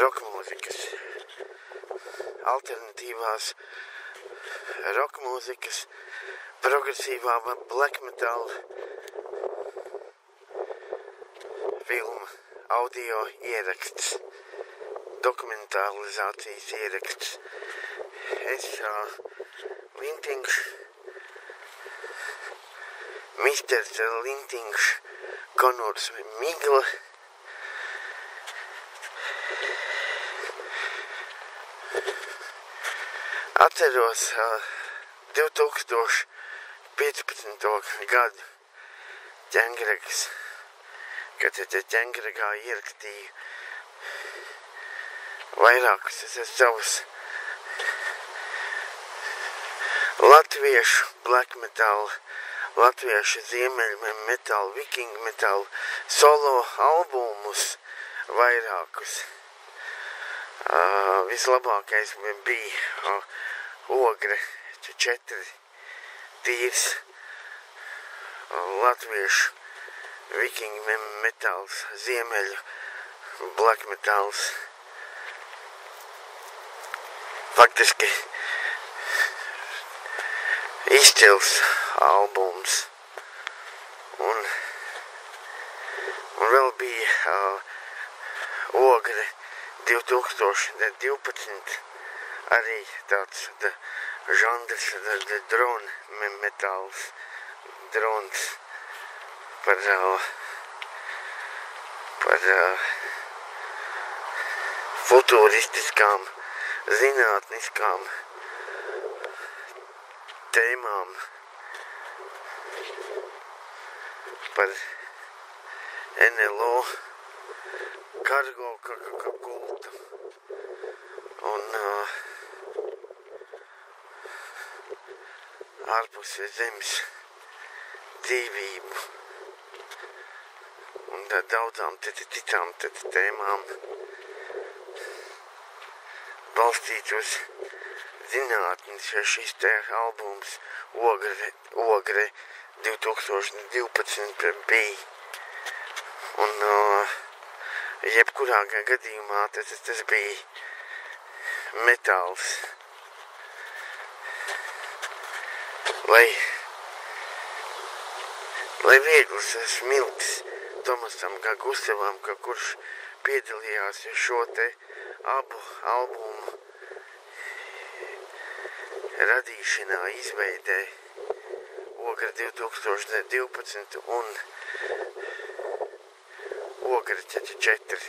roka mūzikas, alternatīvās roka mūzikas, progresīvā black metal filma, audio ieraksts, dokumentalizācijas ieraksts. Es Lintiņš, Misters Lintiņš, Konors Migla, atceros 2015. gadu ķēngregas, kad ķēngregā ierakstīju vairākus savus latviešu black metal, latviešu ziemeļu metal, vikingu metal, solo albumus vairākus. Vislabākais bija Ogre 4 tīrs latviešu vikingu metals, ziemeļu black metals. Faktiski izcils albums. Un vēl bija Ogre 2012 arī tāds žanrs, drone metāls, drons par futuristiskām, zinātniskām tēmām, par NLO, kargo kultu un ārpus zemes dzīvību un daudzām citām tēmām balstīts uz zinātnes. Šis te albums Ogre 2012 bija. Un jebkurā gadījumā tas bija metāls. Lai viegls smilks Tomasam Gustavam, kurš piedalījās šo te abu albumu radīšanā, izveidē, Ogre 2012 un Ogre 4.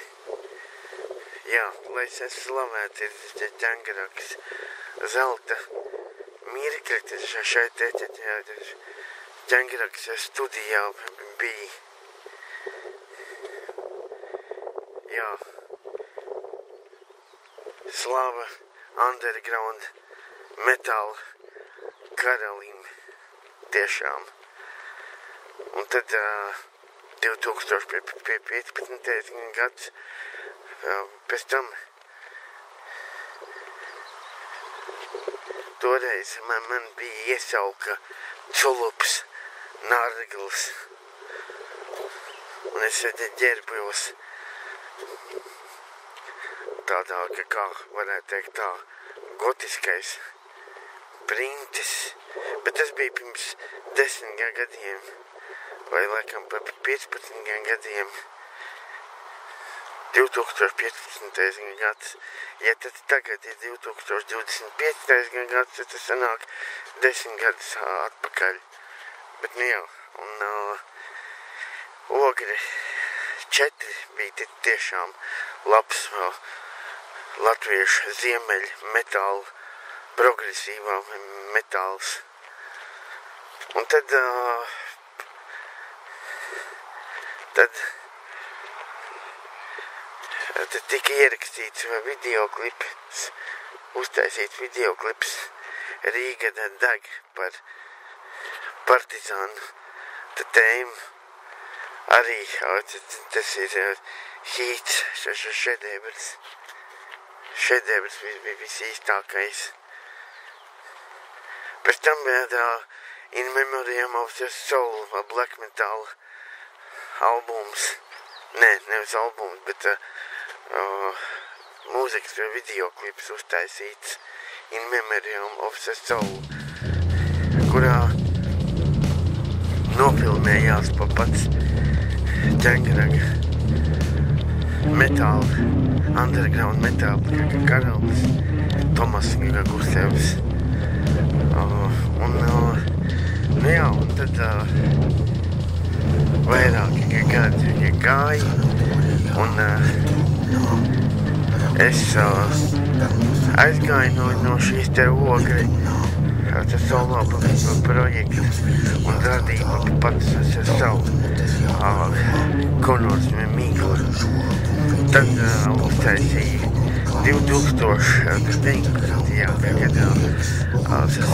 Jā, lai es slavēts ir ķēngregas zelta mirkļi, šeit ķēngregas studijā bija. Jā, slava underground metal karalim tiešām. Un tad 2015. gads, pēc tam toreiz man bija iesauka Culups, Nārgls, un es ģērbjos tādā, kā varētu teikt tā, gotiskais printis, bet tas bija pirms 10 gadiem, vai laikam par 15 gadiem, 2015. gads, ja tad tagad ir 2025. gads, tad tas sanāk 10 gadus atpakaļ, bet nu jā, un Ogre 4 bija tiešām labs latviešu ziemeļu metālu, progresīvā metāls. Un tad tika ierakstīts videoklips, uztaisīts videoklips Rīga deg par partizānu tēmu. Arī tas ir hīts, šedevrs visīstākais. Pēc tam bija In Memoriam of the Soul, black metal albums. Nevis albums, bet mūzikas videoklips uztaisīts In Memoriam of the Soul, kurā nofilmējās pa pats ķēngaraga metāla, underground metāla karalis Tomas Gusevs. Un tad vairāki gadi gāja, un es aizgāju no šīs te ogri, tas solo projektu, un radīju pats savu Konors Mīklu. Tad uztaisīju 2019. gadā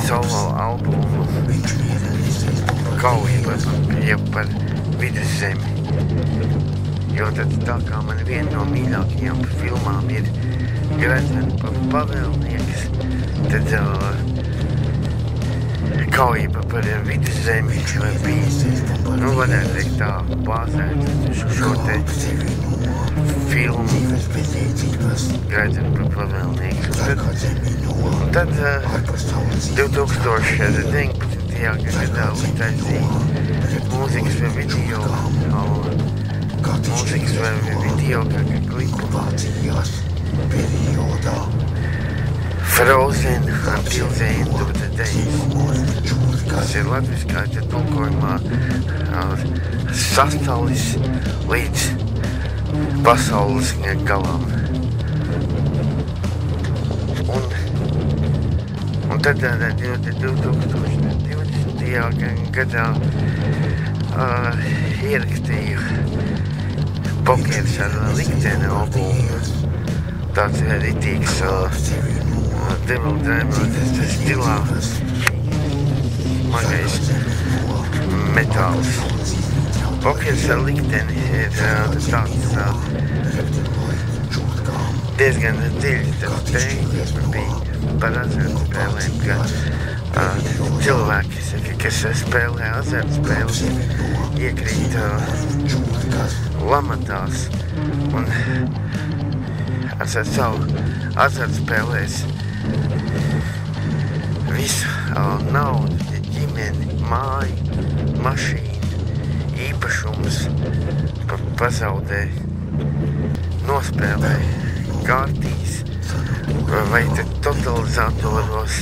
solo albumu Kauja par Viduszemi. Jo tad tā kā man viena no mīļākajām filmām ir Gredzena pavēlnieks, tad Kauja par Viduszemi bija, varētu teikt tā, bāzēt šo te filmu Gredzena pavēlnieks. Un tad 2019. gadā uztaisīju mūzikas video klipu Frozen Until the End of the Days. Tas ir latviskā tulkojumā sastalis līdz pasaules galam. Un tad 2020. gadā ierakstīju Pokers ar likteni albumu. Tāds ritīgs Devil Dreamer stilā smagais metāls. Pokers ar likteni ir tāds diezgan dziļs tēmas bija par azartspēlēm, ka cilvēki, kas spēlē azartspēles, iekrīt lamatās un ar savu azartspēlēs visu naudu, ģimeni, māju, mašīnu, īpašumus pazaudē, nospēlē kārtīs vai tad totalizatoros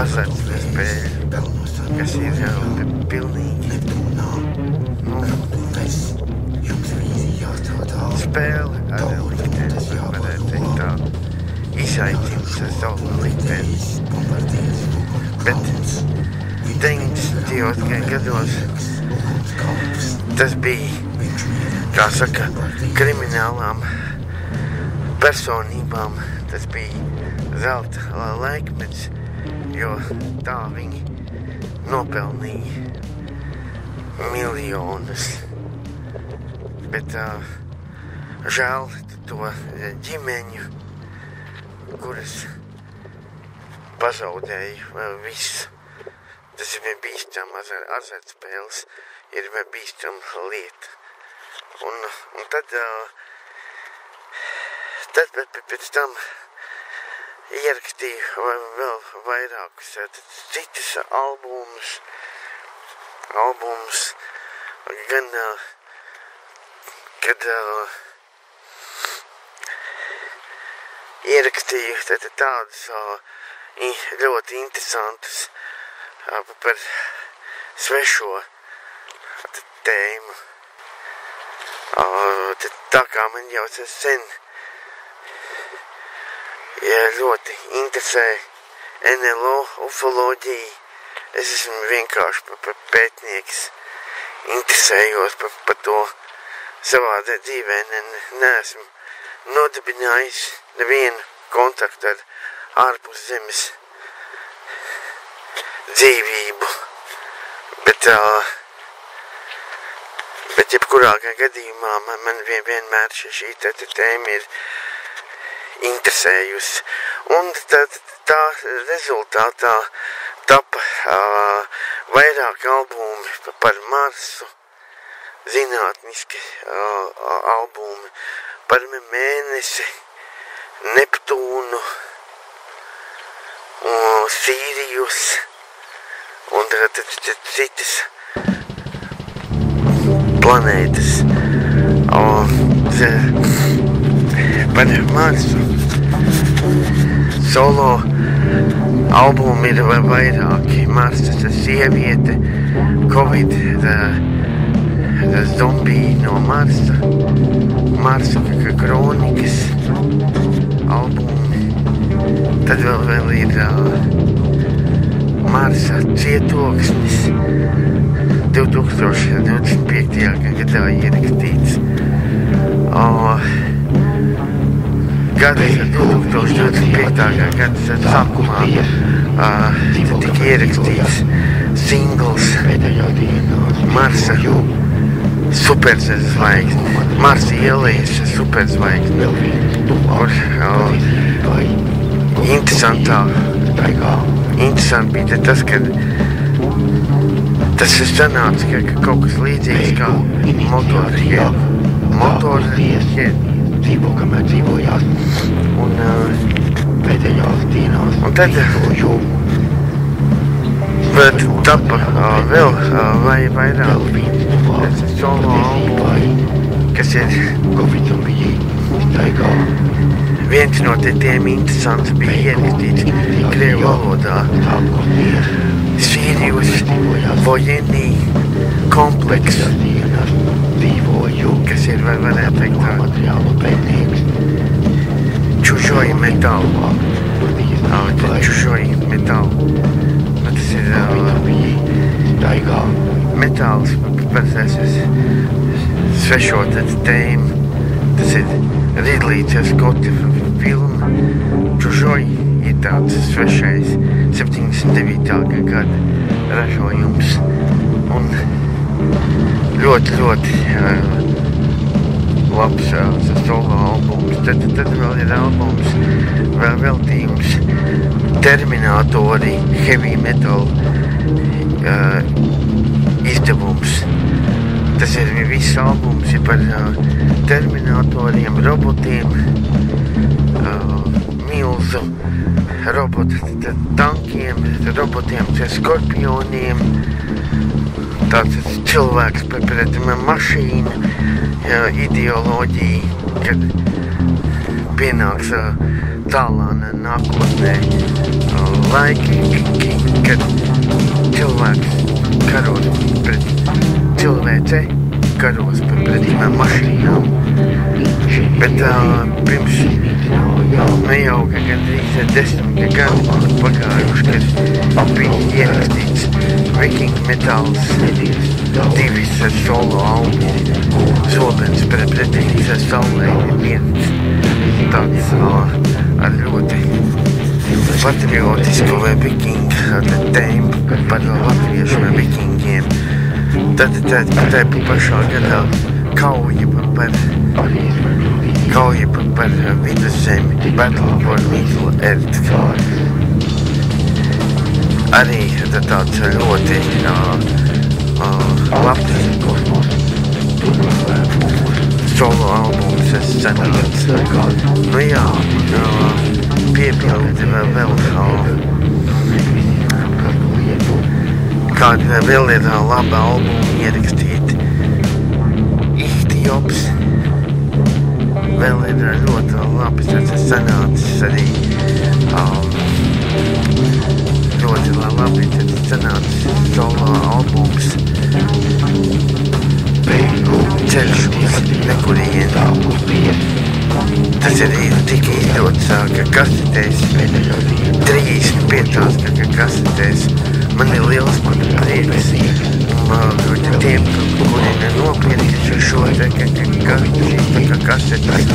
azartspēļu, kas ir pilnīgi spēle ar likteni, varētu teikt tā, izaicinājums ar savu likteni. Bet 90. gados tas bija, kā saka, kriminālām personībām, tas bija zelta laikmets, jo tā viņi nopelnīja miljonus. Bet žēl to ģimeņu, kuras pazaudēja visu. Tas ir bīstam, azartspēles ir bīstam lieta. Un tad pēc tam ierakstīju vēl vairākus citus albumus, gan kad ierakstīju tādus ļoti interesantus par svešo tēmu. Tā kā man jau sen ļoti interesē NLO, ufoloģija, es esmu vienkārši pētnieks, interesējos par to savā dzīvē, neesmu nodibinājis nevienu kontaktu ar ārpus zemes dzīvību, bet jebkurā gadījumā man vienmēr šī tēma ir interesējusi. Un tā rezultātā tapa vairāk albumi par Marsu, zinātniski albumi par Mēnesi, Neptūnu, un Sīrijus, un citas planētas. Par Marsu. Solo albumi ir vairāki. Marsa, sieviete, Covid, zombiji no Marsa, Marsa kronikas albumi. Tad vēl ir Marsa cietoksnis 2025. gadā ierakstīts. Gada 2025. gada sākumā tika ierakstīts singls Marsa superzvaigzne, Marsa ielējas superzvaigzne. Interesanti bija tas, ka tas ir sanāca, ka kaut kas līdzīgs kā dzīvo, kamēr dzīvojās. Un pēdējās dienās un tad tapa vēl vairāk solo albumi, kas ir viens no tiem interesants bija ierakstīts krievu valodā. Sīrijus Vojenī kompleks, kas ir, varētu teikt tā, čužoji metālu. Čužoji metālu. Tas ir metāls, paredzēsies svešot tēmu. Tas ir Ridlīja Skota filma. Čužoji ir tāds svešais 79. gada ražojums. Un ļoti labs solo albums. Tad vēl ir albums, vēl veltījums Terminatori heavy metal izdevums. Tas ir viss albums ir par terminatoriem, robotiem, milzu robotu tankiem, robotiem, skorpioniem. Tāds cilvēks pret mašīnu ideoloģiju, kad pienāks tālā nākotnē laiki, kad cilvēks karos pret cilvēce, karos pret mašīnām. Bet pirms jau gandrīz 10 gadu pagājuši, kad bija ierakstīts Viking Metāls, divis solo albumi, Zobens pretīs saulē, viens tāds ar ļoti patriotisku vai viking tēmu par latviešu vai vikingiem. Tad pašā gadā kauja par Viduszemi, Battle for Middle Earth. Arī tāds ļoti labs solo albums sanāca. Nu jā, piepildi vēl kāda vēl ir laba albuma ierakstīta. Ihtiops vēl ir ļoti labi sanācis arī ļoti labi sanācis solo albums Ceļš uz nekurien. Tas arī tika izdots kasetēs, 35 kasetēs. Man ir liels prieks tiem, kuri nopirka šo kasetes,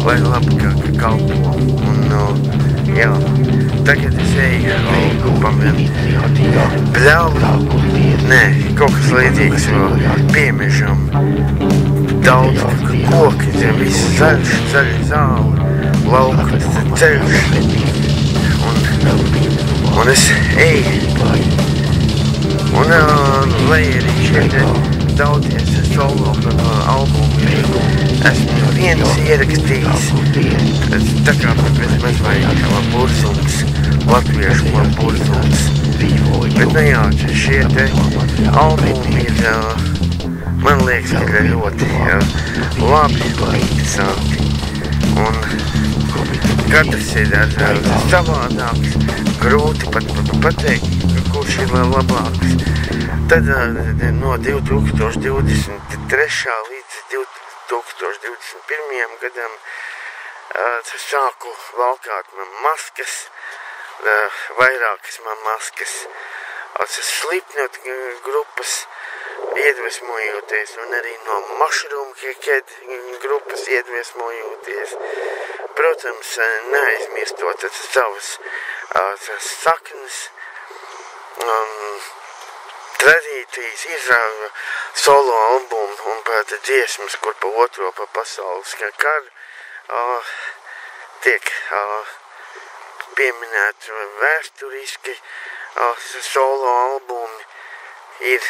lai labi kalpo. Un jā, tagad es eju nē, kaut kas līdzīgs piemežam. Daudz koki, viss zaļš, zāle, lauka, ceļš. Un es eju. Un lai arī šeit daudzies solo albumu esmu viens ierakstījis, tā kā mēs vajag burzums, latviešu burzums. Bet, nu jā, šie te albumi ir, man liekas, ir ļoti labi, interesanti. Un katrs ir savādāks, grūti pat pateikt, kurš ir labāks. Tad no 2023. līdz 2021. gadam sāku valkāt man maskas, vairākas man maskas, Slipknot grupas iedvesmojoties un arī no Mushroom Head grupas iedvesmojoties. Protams, neaizmirstot savas saknes, tradīcijas, ir solo albumi un pat dziesmas, kur pa otro pa pasaules karu tiek pieminēt vēsturiski, solo albumi ir,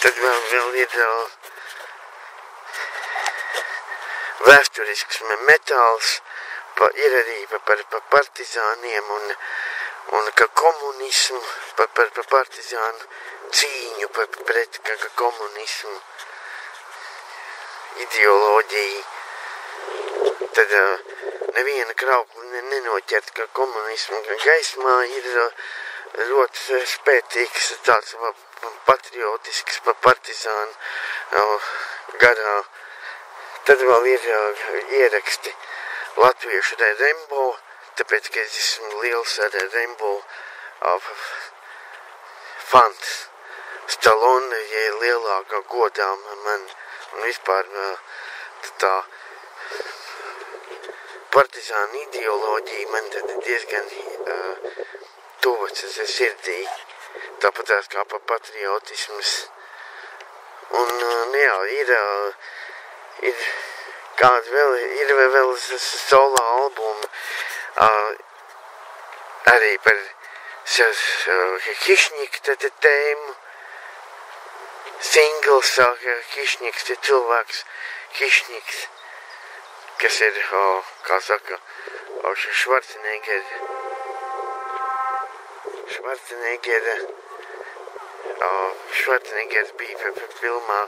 tad vēl ir vēsturisks metāls, ir arī par partizāniem un ka komunismu, par partizānu cīņu pret komunismu ideoloģiju. Tad neviena kraukla nenoķert, ka komunismu gaismā ir ļoti spētīgs tāds patriotisks partizānu garā. Tad vēl ir ieraksti latviešu Rembo, tāpēc, ka es esmu liels Rembo fans. Stallone ir lielākā godā man un vispār tā partizāna ideoloģija man tad diezgan tuvas sirdī, tāpatās kā patriotisms. Un, jā, ir kāds vēl solo albumi, arī par Hišņika tēmu, singls, Hišņiks ir cilvēks, Hišņiks, kas ir, kā saka, Schwarzenegger bija filmā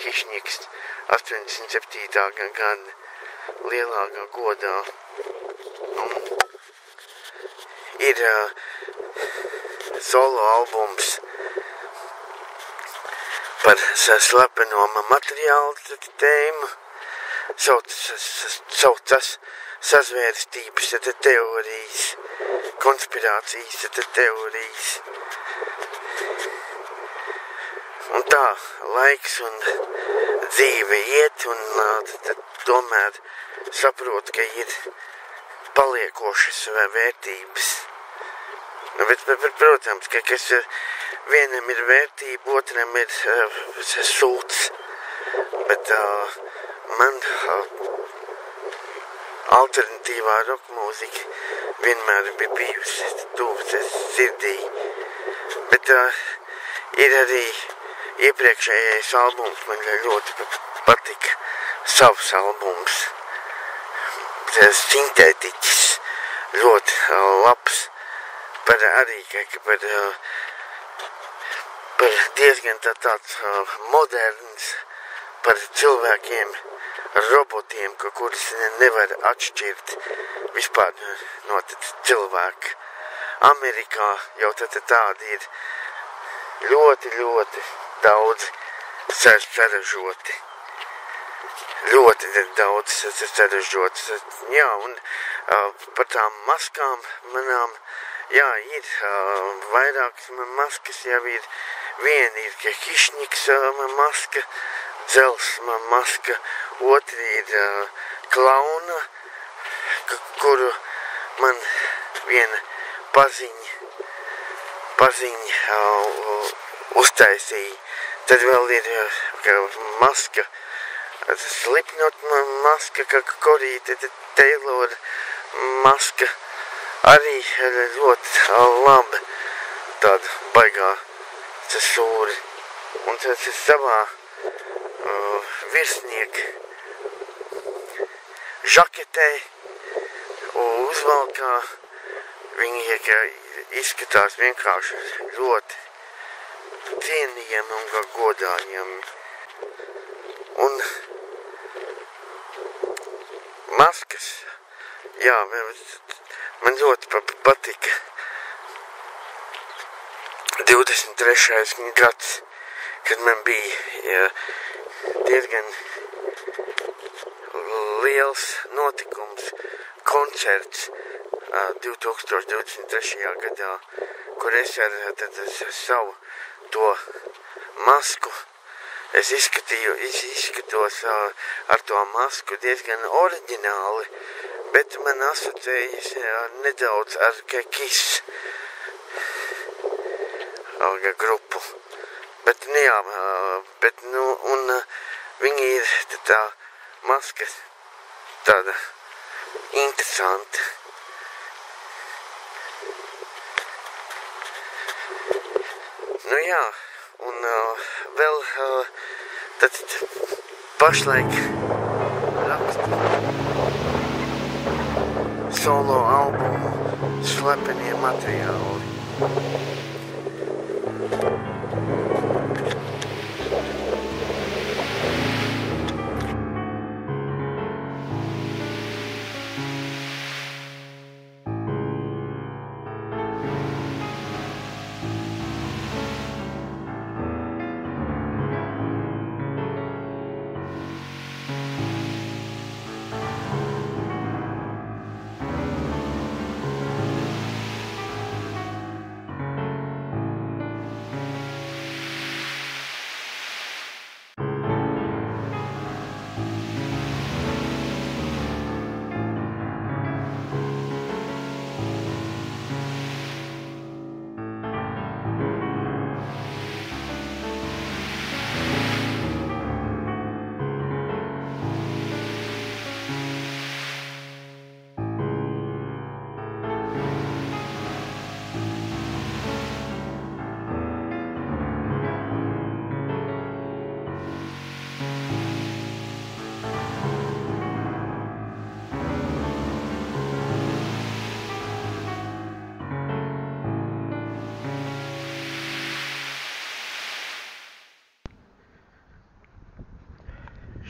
Hišņiks 87. gada lielākā godā. Un ir solo albums par slepeno materiālu tēmu, saucas sazvērstības teorijas, konspirācijas teorijas. Un tā laiks un dzīve iet, un tomēr saprot, ka ir paliekošas vērtības. Bet, protams, ka kas vienam ir vērtība, otram ir sūds, bet man alternatīvā rokmūzika vienmēr bija bijusi tuvu sirdī, bet ir arī iepriekšējais albums, man ļoti patika savs albums, sintētiķis, ļoti labs, par arī par diezgan tāds moderns, par cilvēkiem, robotiem, kurus nevar atšķirt vispār no cilvēka. Amerikā jau tādi ir ļoti daudz sarežoti. Ļoti daudz sarežots. Jā, un par tām maskām manām, jā, ir vairākas maskas, jau ir viena ir Hišņiks maska, dzels maska, otra ir klauna, kuru man viena paziņa uztaisīja. Tad vēl ir maska, Slipknot maska, Corey Taylor maska, arī ļoti laba, tāda baigā sūri. Un tas ir savā virsnieka žaketē uzvalkā. Viņi izskatās vienkārši ļoti cienījami un godājami. Un maskas, jā, man ļoti patika 23. gads, kad man bija diezgan liels notikums, koncerts 2023. gadā, kur es ar savu to masku, es izskatos ar to masku diezgan oriģināli, bet man asociējas nedaudz ar Kiss grupu. Bet, un viņi ir tā maska tāda interesanta. Nu jā, un vēl tad pašlaik rakstu solo albumu Slepenie materiāli.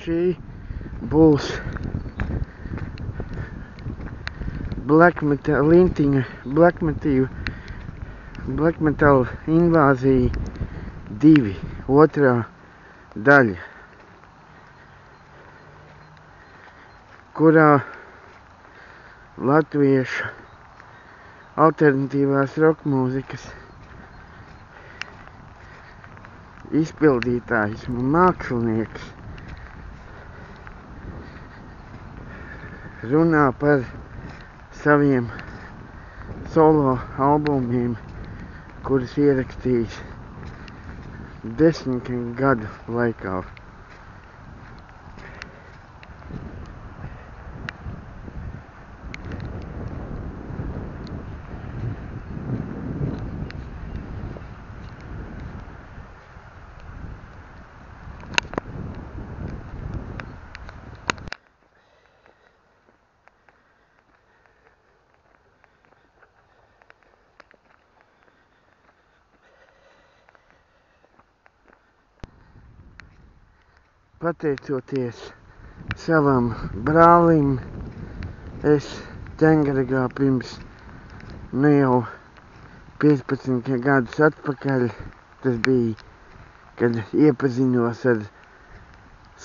Šī būs Black Metal Lintiņa, Black Metal invāzija 2, otrā daļa, kurā latviešu alternatīvās rokmūzikas izpildītājs un mākslinieks runā par saviem solo albumiem, kurus ierakstījis 10 gadu laikā. Pateicoties savam brālim, es Ķengaragā pirms jau 15 gadus atpakaļ, tas bija, kad iepazinos ar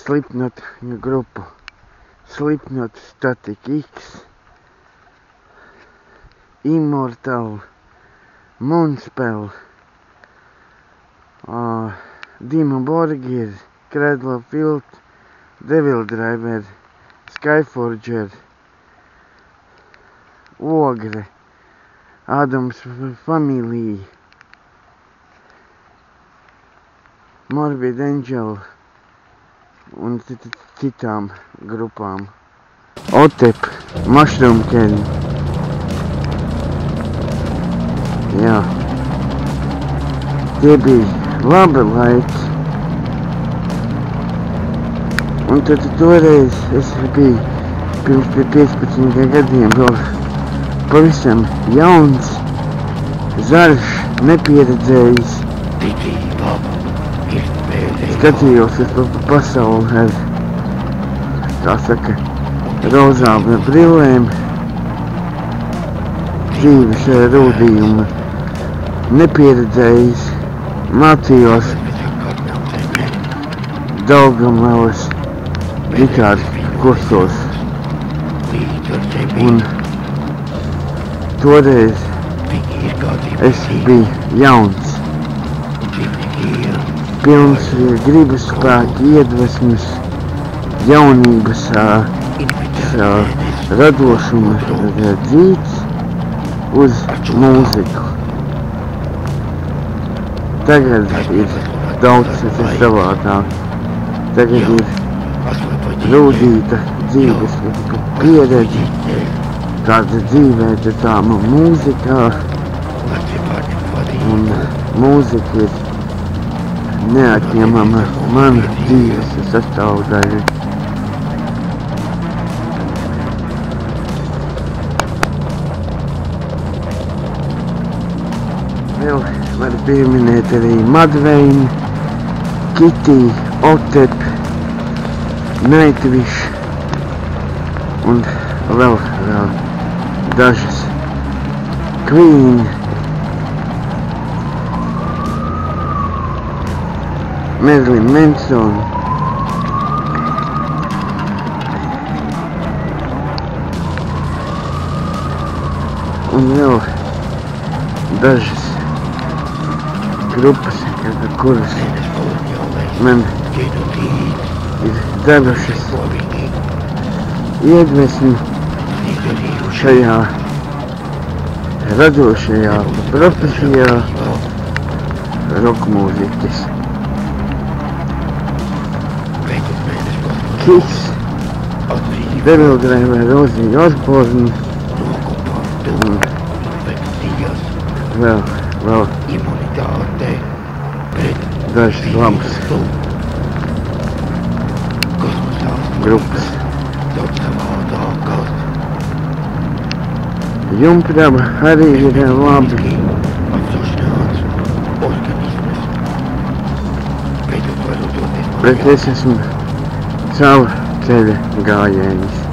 Slipknot grupu, Slipknot, Static X, Immortal, Moonspell, Dimmu Borgir, Cradle of Filth, Devil Driver, Skyforger, Ogre, Adams Family, Morbid Angel un citām grupām. Otep, Mushroom Ken. Jā, tie bija labi laiki. Un tad toreiz es biju pirms 15 gadiem vēl pavisam jauns, zaļš, nepieredzējis. Skatījos uz pasauli ar, tā saka, rozām brillēm, dzīves rūdījuma, nepieredzējis, mācījos Daugavpils ģitāras kursos. Un toreiz es biju jauns, pilns gribas spēka, iedvesmas, jaunības, radošuma dzīts uz mūziku. Tagad ir daudz savādāk. Tagad ir rūdīta dzīves pieredze, kāda dzīvē, tā mūzikā, un mūzika ir neatņemama mana dzīves sastāvdaļa. Vēl var pieminēt arī Madveini, Kitty, Otep, Nightwish un vēl dažas Queen, Marilyn Manson, un vēl dažas grupas, kuras man ir devušas iedvesmi šajā radošajā profesijā rokmūziķis. Kiss, Devil Driver, Ozzy Osbourne un vēl dažas labas grupas. Jumprava arī ir labi. Bet es esmu savu ceļa gājējis.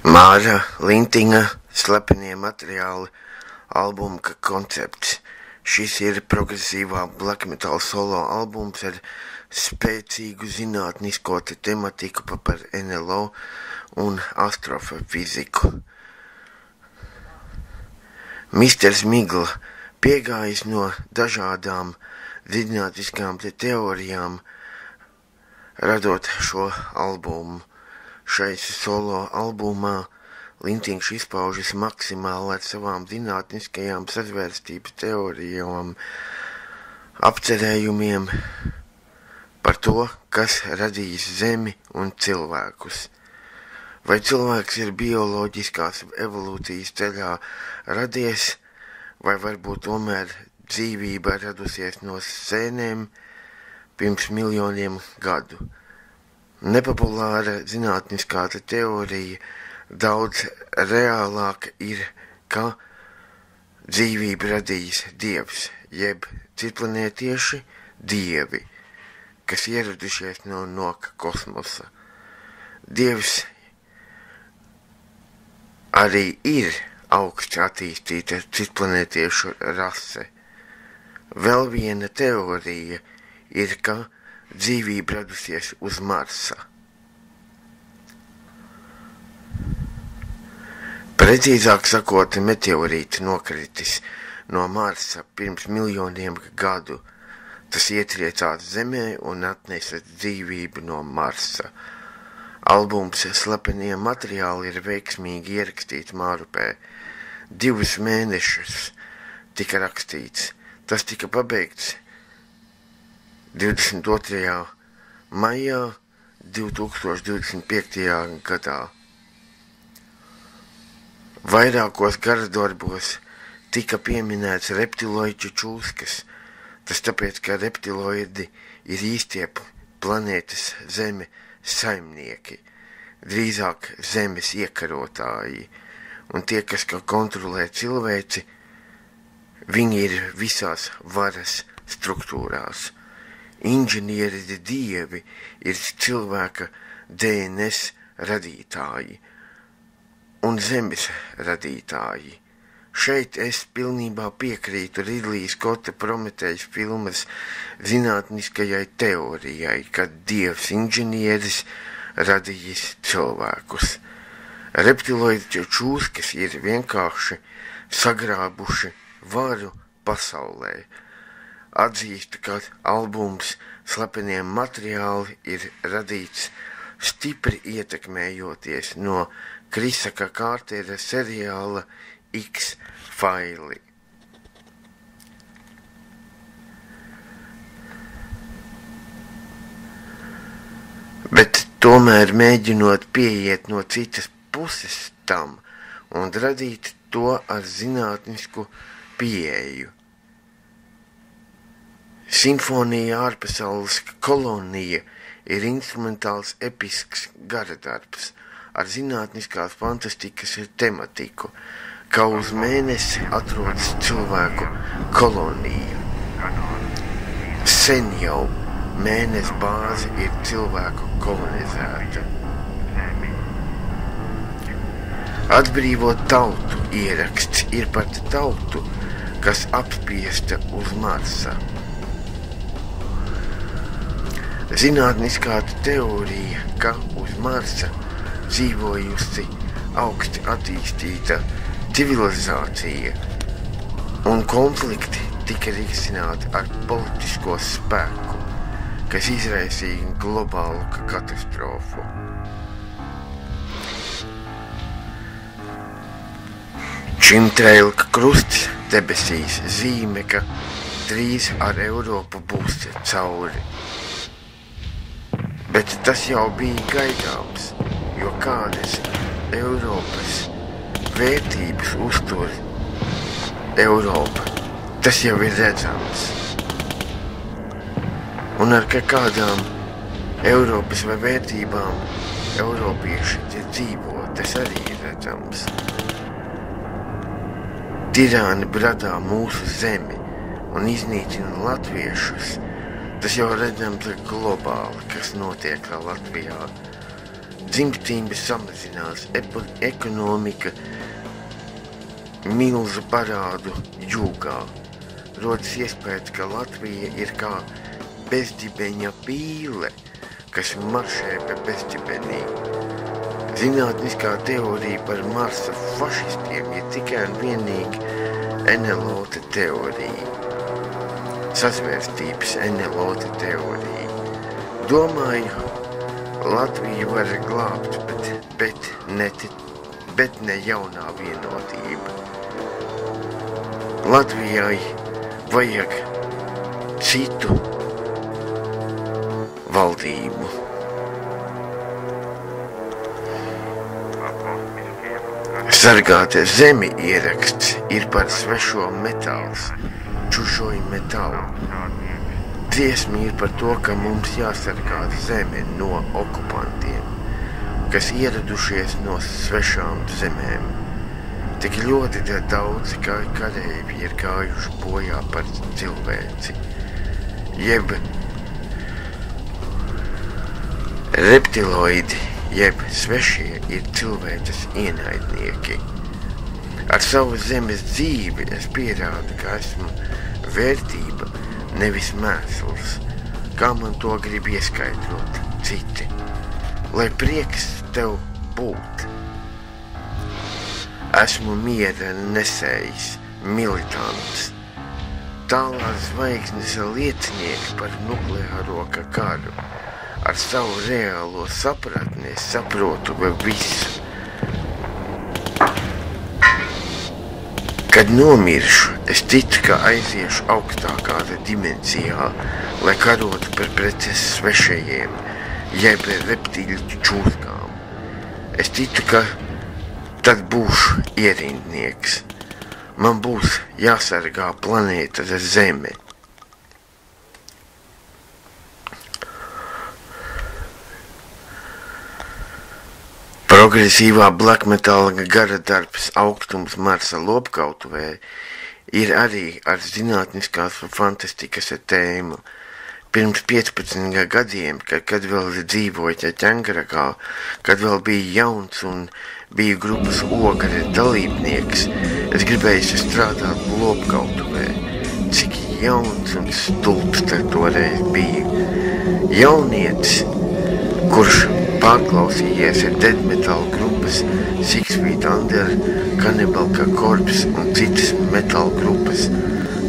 Māra Lintiņa Slepenie materiāli albuma koncepts. Šis ir progresīvā black metal solo albums ar spēcīgu zinātnisko tematiku par NLO un astrofiziku. Misters Migla piegājis no dažādām zinātniskām teorijām, radot šo albumu. Šai solo albumā Lintiņš izpaužas maksimāli ar savām zinātniskajām sazvērstības teorijām, apcerējumiem par to, kas radījis Zemi un cilvēkus. Vai cilvēks ir bioloģiskās evolūcijas ceļā radies, vai varbūt tomēr dzīvība radusies no sēnēm pirms miljoniem gadu. Nepopulāra zinātniskā teorija daudz reālāka ir, ka dzīvību radījis Dievs, jeb citplanētieši dievi, kas ieradušies no kosmosa. Dievs arī ir augsti attīstīta citplanētiešu rase. Vēl viena teorija ir, ka dzīvība radusies uz Marsa. Precīzāk sakot, meteorīts nokritis no Marsa pirms miljoniem gadu. Tas ietriecās Zemē un atnesa dzīvību no Marsa. Albums Slepenie materiāli ir veiksmīgi ierakstīts Mārupē. 2 mēnešus tika rakstīts. Tas tika pabeigts 22. maijā 2025. gadā. Vairākos garadarbos tika pieminēts reptiloidu čūskas, tas tāpēc, ka reptiloidi ir īstie planētas Zeme saimnieki, drīzāk Zemes iekarotāji, un tie, kas kontrolē cilvēci, viņi ir visās varas struktūrās. Inženieri dievi ir cilvēka DNS radītāji un Zemes radītāji. Šeit es pilnībā piekrītu Ridlija Skota Prometejas filmas zinātniskajai teorijai, ka Dievs inženieris radījis cilvēkus. Reptiloidu čūskas ir vienkārši sagrābuši varu pasaulē. Atzīst, ka albums Slepenie materiāli ir radīts stipri ietekmējoties no Krisaka Kārtera seriāla X-Faili. Bet tomēr mēģinot pieiet no citas puses tam un radīt to ar zinātnisku pieeju. Simfonija ārpasaules kolonija ir instrumentāls episks garadarbs ar zinātniskās fantastikas tematiku, kā uz mēnesi atrodas cilvēku kolonija. Sen jau mēnesi bāze ir cilvēku kolonizēta. Atbrīvot tautu ieraksts ir par tautu, kas apspiesta uz Marsa. Zinātniskā teorija, ka uz Marsa dzīvojusi augsti attīstīta civilizācija un konflikti tika risināti ar politisko spēku, kas izraisīja globālu katastrofu. Čimtrailka krusts debesīs zīme, ka drīz ar Eiropu būs cauri. Bet tas jau bija gaidāms, jo kādas Eiropas vērtības uztur Eiropa, tas jau ir redzams. Un ar kādām Eiropas vai vērtībām Eiropieši dzīvo, tas arī ir redzams. Tirāni bradā mūsu zemi un iznīcina latviešus. Tas jau redzams globāli, kas notiek Latvijā. dzimstība samazinās, ekonomika milzu parādu jūgā. Rodas iespējas, ka Latvija ir kā bezdibeņa pīle, kas maršē pa bezdibenī. Zinātniskā teorija par Marsa fašistiem ir tikai un vienīgi NLO teorija. Sazvērstības NLO teorija. Domāju, Latviju var glābt, bet ne jaunā vienotība. Latvijai vajag citu valdību. Sargāt zemi ieraksts ir par svešo metāls, čužoju metālu. Dziesma ir par to, ka mums jāsargā zeme no okupantiem, kas ieradušies no svešām zemēm. Tik ļoti daudz kareivi ir gājuši bojā par cilvēci, jeb reptiloidi, jeb svešie ir cilvēces ienaidnieki. Ar savu zemes dzīvi es pierādu, ka esmu vērtība, nevis mēsls, kā man to grib ieskaidrot citi, lai prieks tev būt. Esmu miera nesējs, militants, tālās zvaigznes liecinieki par nukleāro karu. Ar savu reālo sapratni es saprotu visu. Kad nomiršu, es ticu, ka aiziešu augstākā dimensijā, lai karotu pret svešajiem, jeb reptīļu čūskām. Es ticu, ka tad būšu ierindnieks. Man būs jāsargā planēta Zeme. Progresīvā black metal gara darbs Augstums Marsa lopkautuvē ir arī ar zinātniskās fantastikas tēmu. Pirms 15 gadiem, kad vēl dzīvoju Ķengarakā, kad vēl biju jauns un biju grupas Ogre dalībnieks, es gribēju strādāt lopkautuvē. Cik jauns un stulbs toreiz biju. Jaunietis, kurš pārklausījies ir dead metal grupas Six Feet Under, Cannibal Corpse un citas metal grupas.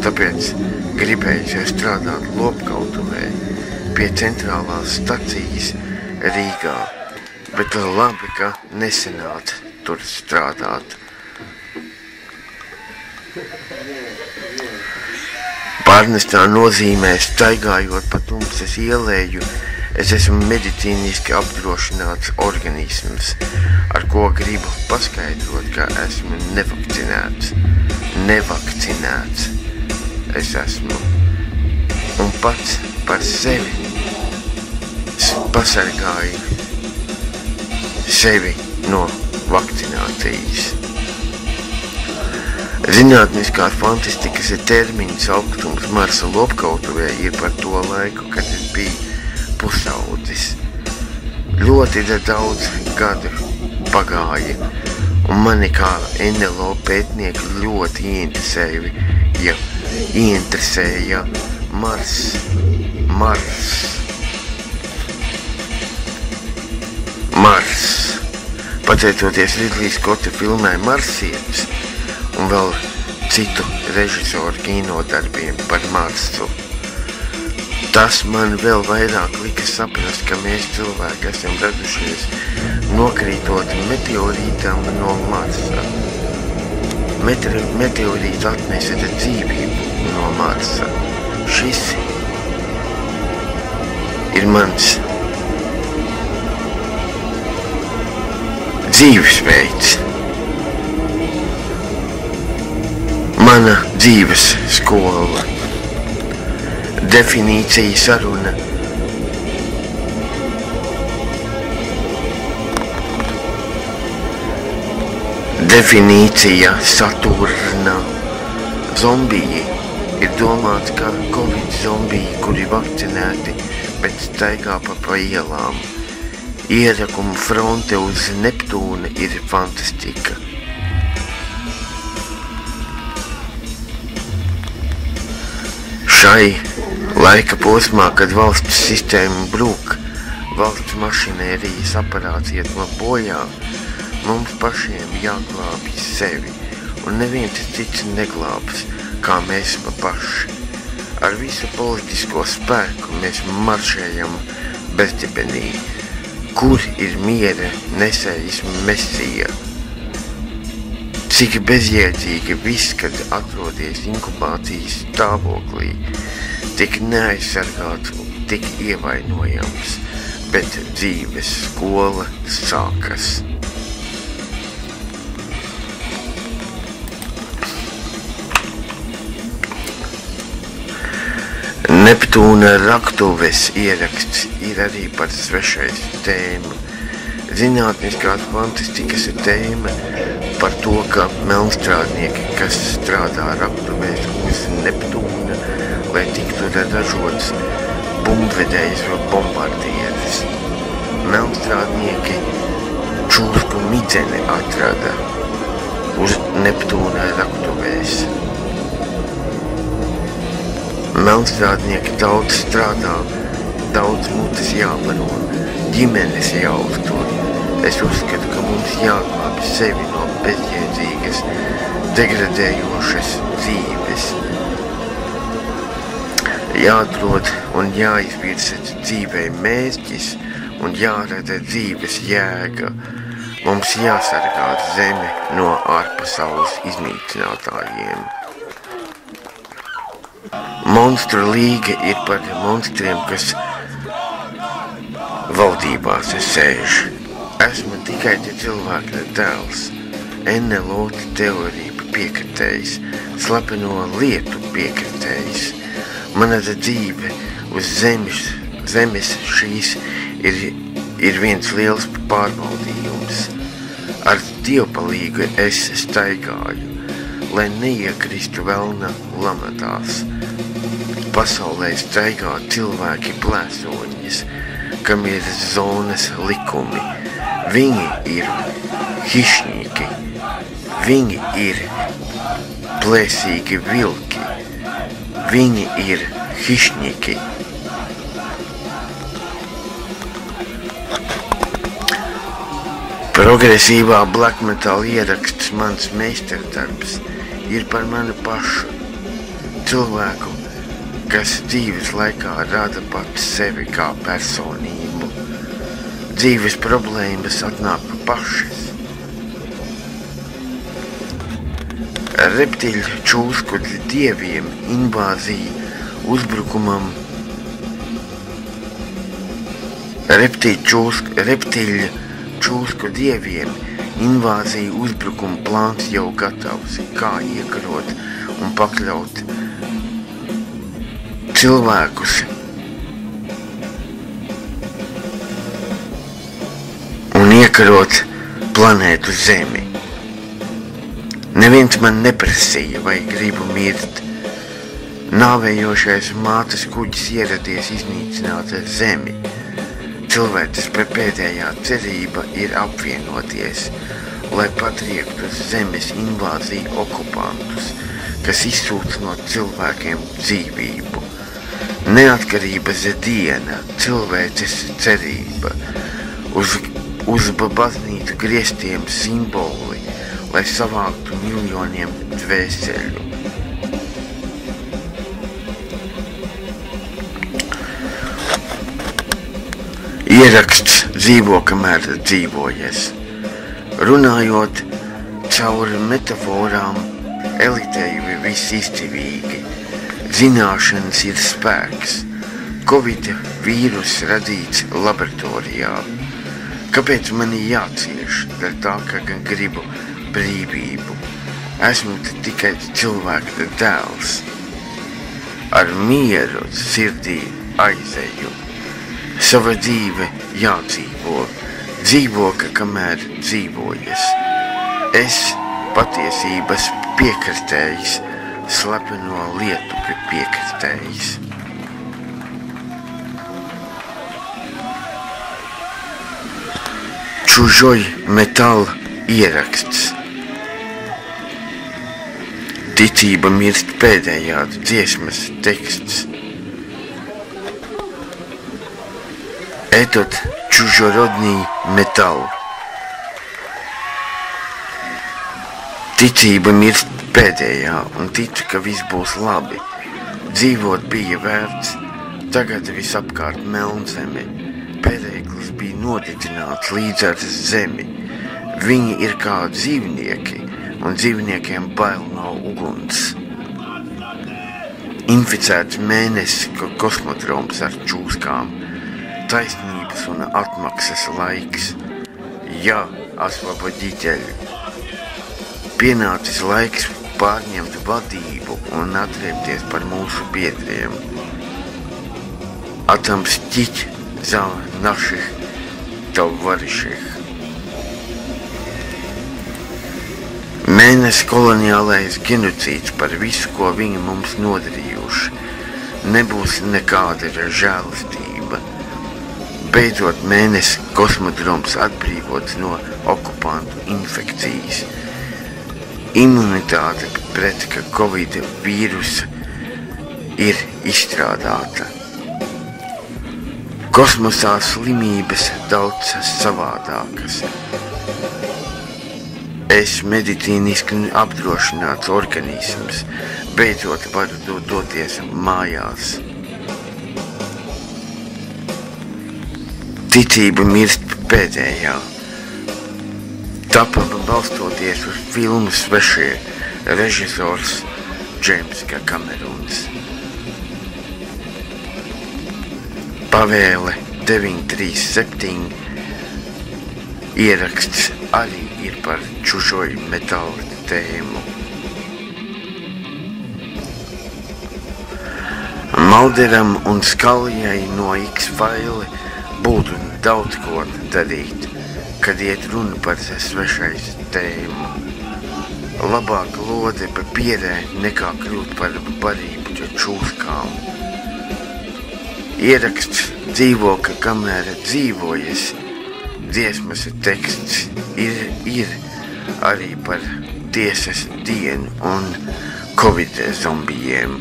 Tāpēc gribēju strādāt lopkautuvē pie centrālās stacijas Rīgā, bet labi, ka nesanāca tur strādāt. Pārnestā nozīmē staigājot pa tumsas ielēju, es esmu medicīniski apdrošināts organisms, ar ko gribu paskaidrot, ka esmu nevakcinēts. Nevakcinēts es esmu. Un pats par sevi pasargāju sevi no vakcinācijas. Zinātniskās fantastikas termiņš Augstums Marsa lopkautuvē ir par to laiku, kad es biju pusaudzis. Ļoti daudz gadu pagāja, un mani kā NLO pētnieki ļoti ieinteresēja Mars. Pateicoties Ridley Scotta filmai Marsietis un vēl citu režisoru kinodarbiem par Marsu. Tas man vēl vairāk lika saprast, ka mēs cilvēki esam radušies nokrītot meteorītam no Marsa. Meteorīts atnesa dzīvību no Marsa. Šis ir mans dzīvesveids. Mana dzīves skola. Definīcija saruna. Definīcija Saturna. Zombiji ir domāts kā Covid zombiji, kuri vakcinēti, bet staigā pa ielām. Ierakuma fronte uz Neptūna ir fantastika. Šai laika posmā, kad valsts sistēma brūk, valsts mašinērijas aparāts iet no bojā, mums pašiem jāglābj sevi, un neviens cits neglābs, kā mēs paši. Ar visu politisko spēku mēs maršējam bezdibenī. Kur ir miera nesējis Mesija? Cik bezjēdzīgi viss, kad atrodies inkubācijas stāvoklī, tik neaizsargāts un tik ievainojams, bet dzīves skola sākas. Neptūna raktuves ieraksts ir arī par svešais tēmu. Zinātniskās fantastikas tēma par to, ka melnstrādnieki, kas strādā raktuvēs uz Neptūna, lai tiktu ražots bumbvedējs vai bombardieris. Melnstrādnieki čūsku midzeni atrada uz Neptūna raktuvēs. Melnstrādnieki daudz strādā, daudz mutes jābaro, ģimenes jāuztur. Es uzskatu, ka mums jāglābj sevi no bezjēdzīgas, degradējošas dzīves. Jāatrod un jāizvirza dzīvei mērķis un jārada dzīves jēga. Mums jāsargā zeme no ārpasaules iznīcinātājiem. Monstru līga ir par monstriem, kas valdībās sēž. Esmu tikai te cilvēka dēls, NLO teoriju piekritējis, slepeno lietu piekritējis. Mana dzīve uz zemes šīs ir viens liels pārbaudījums. Ar dievpalīgu es staigāju, lai neiekristu velna lamatās. Pasaulē staigā cilvēki plēsoņas, kam ir zonas likumi. Viņi ir hišņiki, viņi ir plēsīgi vilki, viņi ir hišņiki. Progresīvā black metal ieraksts mans meistardarbs ir par mani pašu, cilvēku, kas dzīves laikā rada pats sevi kā personību. Dzīves problēmas atnāk pašas. Reptiļu čūsku dieviem invāzija uzbrukumam. Reptiļu čūsku dieviem invāzija uzbrukuma plāns jau gatavs, kā iekarot un pakļaut cilvēkus un iekarot planētu Zemi. Neviens man neprasīja, vai gribu mirt. Nāvējošais mātes kuģis ieradies iznīcināt Zemi. Cilvēces pēdējā cerība ir apvienoties, lai patriektu Zemes invāziju okupantus, kas izsūta no cilvēkiem dzīvību. Neatkarības diena, cilvēces cerība, uz baznīcu griestiem simboli, lai savāktu miljoniem dvēseļu. Ieraksts dzīvo, kamēr dzīvojies. Runājot cauri metaforām, elitēji viss izdevīgi. Zināšanas ir spēks. Covid vīrus radīts laboratorijā. Kāpēc man jācieš? Dēļ tā, ka gan gribu brīvību. Esmu tikai cilvēka dēls. Ar mieru sirdī aizeju. Sava dzīve jādzīvo. Dzīvo, kamēr dzīvojas. Es patiesības piekritējis, slepeno lietu piekritējis. Čužoj metāla ieraksts. Ticība mirst pēdējā dziesmas teksts. Этот чужеродный металл. Ticība mirst pēdējā un ticu, ka viss būs labi. Dzīvot bija vērts, tagad visapkārt melnzeme. Perēklis bija nodedzināts līdz ar zemi. Viņi ir kā dzīvnieki, un dzīvniekiem bail no uguns. Inficēts mēnesis, kosmodroms ar čūskām. Taisnības un atmaksas laiks. Jā, освободитель. Pienācis laiks pārņemt vadību un atriepties par mūsu biedriem. Отомстить за наших товарищей. Mēnesis koloniālais genocīds par visu, ko viņi mums nodarījuši. Nebūs nekāda žēlastība. Beidzot mēnesis kosmodroms atbrīvots no okupantu infekcijas. Imunitāte pret Covid vīrusu ir izstrādāta. Kosmosā slimības daudz savādākas. Es medicīniski apdrošināts organisms, beidzot varu doties mājās. Ticība mirst pēdējā. Tapa balstoties uz filmu Svešie, režisors Džeims Kamerons. Pavēle 937 ieraksts arī ir par čužoju metālu tēmu. Mulderam un Skaljai no X-File būtu daudz ko darīt, kad iet runa par svešais tēmu. Labāk lode pa pierē nekā kļūt par barību čūskām. Ieraksts dzīvo, ka kamēr dzīvojas, dziesmas teksts ir arī par tiesas dienu un Covid zombijiem.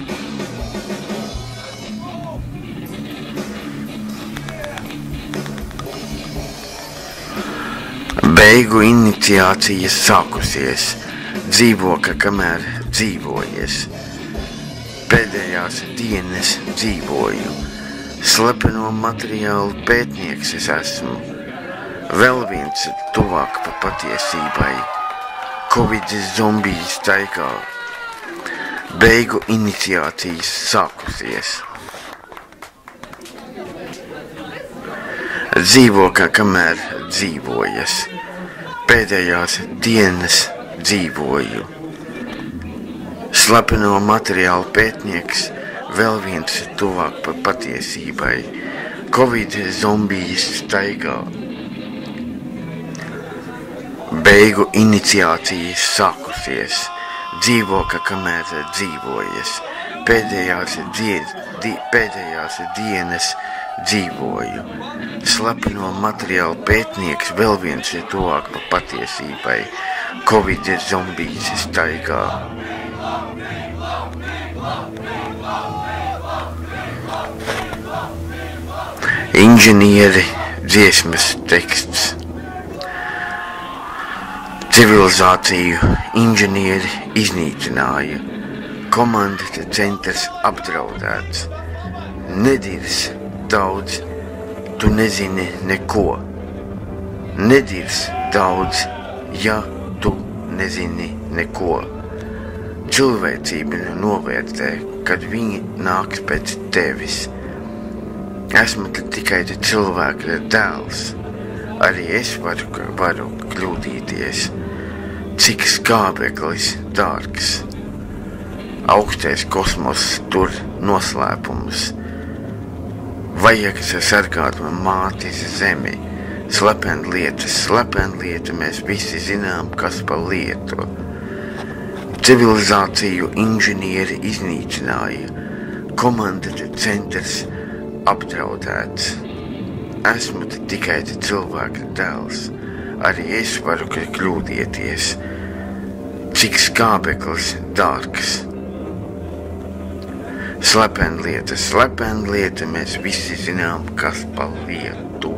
Beigu iniciācija sākusies, dzīvo, ka kamēr dzīvojies. Pēdējās dienas dzīvoju. Slepeno materiālu pētnieks es esmu. Vēl viens tuvāk pa patiesībai. Covid zombiju staigā. Beigu iniciācijas sākusies. Dzīvo, ka kamēr dzīvojas. Pēdējās dienas dzīvoju. Slepeno materiālu pētnieks, vēl viens tuvāk pa patiesībai. Covid zombijas staigā. Beigu iniciācijas sākusies. Dzīvo, ka kamēr dzīvojas. Pēdējās dienas dzīvoju. Slepeno materiālu pētnieks, vēl viens tuvāk pa patiesībai. Covid zombijas staigā. Inženieri dziesmas teksts. Civilizāciju inženieri iznīcināja. Komanda centrs apdraudēts. Nedirs daudz, tu nezini neko. Nedirs daudz, ja tu nezini neko. Cilvēcība novērtē, kad viņi nāks pēc tevis. Esmu tikai cilvēka dēls. Arī es varu kļūdīties. Cik skābeklis dārgs. Augstais kosmos tur noslēpumus. Vajag sargāt mātes zemi. Slepenlieta, mēs visi zinām, kas pa lietu. Civilizāciju inženieri iznīcināja. Komanda centrs apdraudēts. Esmu tikai cilvēka dēls. arī es varu kļūdieties. Cik skābeklis dārgs. Slepena lieta, mēs visi zinām, kas pa lietu.